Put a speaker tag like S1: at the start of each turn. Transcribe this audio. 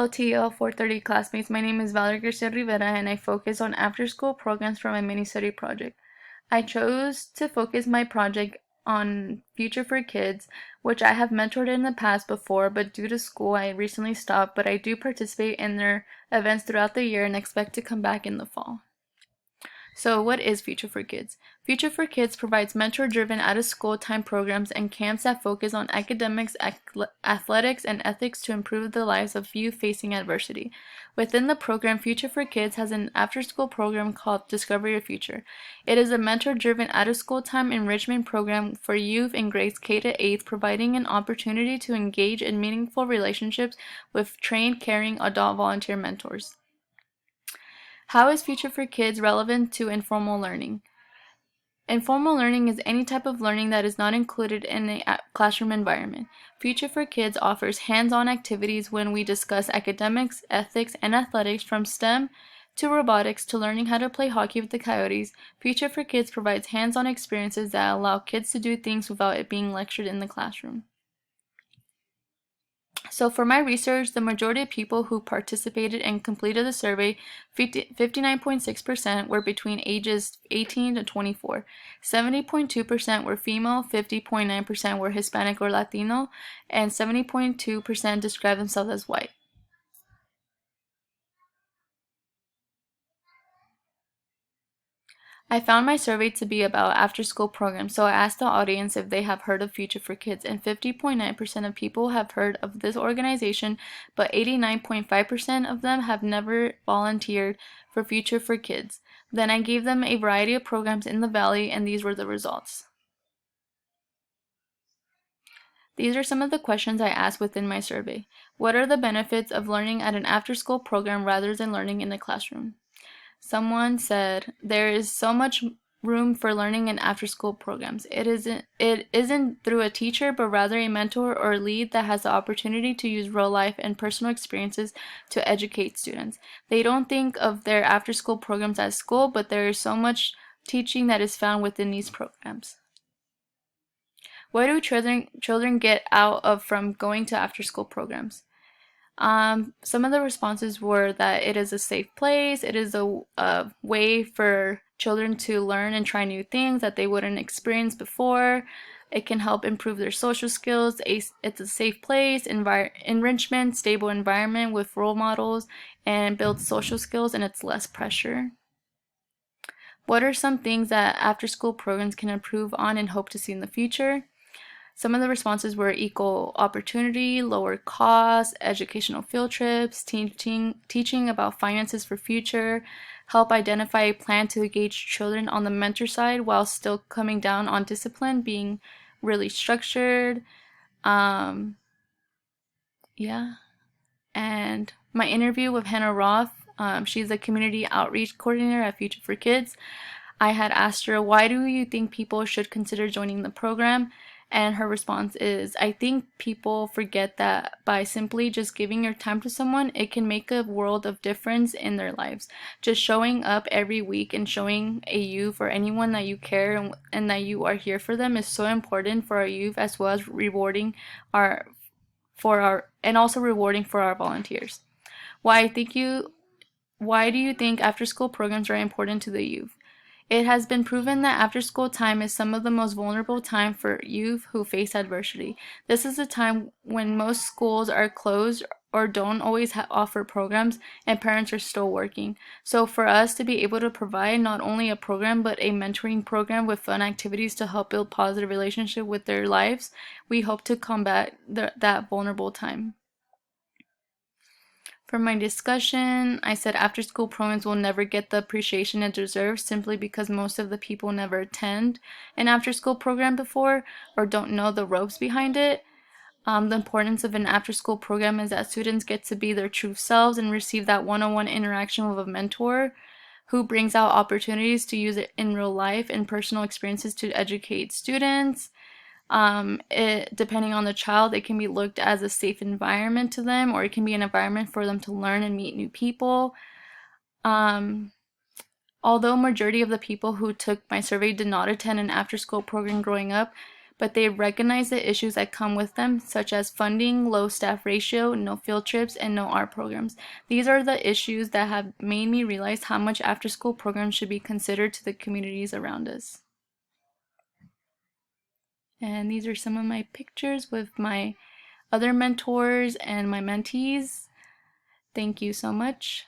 S1: Hello, TEL430 classmates. My name is Valerie Garcia Rivera, and I focus on after-school programs for my mini-study project. I chose to focus my project on Future for Kids, which I have mentored in the past before, but due to school, I recently stopped, but I do participate in their events throughout the year and expect to come back in the fall. So, what is Future for Kids? Future for Kids provides mentor-driven out-of-school time programs and camps that focus on academics, athletics, and ethics to improve the lives of youth facing adversity. Within the program, Future for Kids has an after-school program called Discover Your Future. It is a mentor-driven out-of-school time enrichment program for youth in grades K to 8th, providing an opportunity to engage in meaningful relationships with trained, caring adult volunteer mentors. How is Future for Kids relevant to informal learning? Informal learning is any type of learning that is not included in a classroom environment. Future for Kids offers hands-on activities when we discuss academics, ethics, and athletics from STEM to robotics to learning how to play hockey with the Coyotes. Future for Kids provides hands-on experiences that allow kids to do things without it being lectured in the classroom. So for my research, the majority of people who participated and completed the survey, 59.6%, were between ages 18 to 24. 70.2% were female, 50.9% were Hispanic or Latino, and 70.2% described themselves as white. I found my survey to be about after-school programs, so I asked the audience if they have heard of Future for Kids, and 50.9% of people have heard of this organization, but 89.5% of them have never volunteered for Future for Kids. Then I gave them a variety of programs in the Valley, and these were the results. These are some of the questions I asked within my survey. What are the benefits of learning at an after-school program rather than learning in the classroom? Someone said, there is so much room for learning in after-school programs. It isn't through a teacher, but rather a mentor or lead that has the opportunity to use real life and personal experiences to educate students. They don't think of their after-school programs as school, but there is so much teaching that is found within these programs. What do children get out of from going to after-school programs? Some of the responses were that it is a safe place, it is a way for children to learn and try new things that they wouldn't experience before. It can help improve their social skills. It's a safe place, enrichment, stable environment with role models, and builds social skills, and it's less pressure. What are some things that after-school programs can improve on and hope to see in the future? Some of the responses were equal opportunity, lower costs, educational field trips, teaching about finances for future, help identify a plan to engage children on the mentor side while still coming down on discipline, being really structured. And my interview with Hannah Roth, she's a community outreach coordinator at Future for Kids. I had asked her, why do you think people should consider joining the program? And her response is, I think people forget that by simply just giving your time to someone, it can make a world of difference in their lives. Just showing up every week and showing a youth or anyone that you care and that you are here for them is so important for our youth, as well as rewarding and also rewarding for our volunteers. Why do you think after school programs are important to the youth? It has been proven that after-school time is some of the most vulnerable time for youth who face adversity. This is a time when most schools are closed or don't always offer programs, and parents are still working. So for us to be able to provide not only a program, but a mentoring program with fun activities to help build positive relationship with their lives, we hope to combat that vulnerable time. For my discussion, I said after-school programs will never get the appreciation it deserves simply because most of the people never attend an after-school program before or don't know the ropes behind it. The importance of an after-school program is that students get to be their true selves and receive that one-on-one interaction with a mentor who brings out opportunities to use it in real life and personal experiences to educate students. Depending on the child, it can be looked as a safe environment to them, or it can be an environment for them to learn and meet new people. Although majority of the people who took my survey did not attend an after-school program growing up, but they recognize the issues that come with them, such as funding, low staff ratio, no field trips, and no art programs. These are the issues that have made me realize how much after-school programs should be considered to the communities around us. And these are some of my pictures with my other mentors and my mentees. Thank you so much.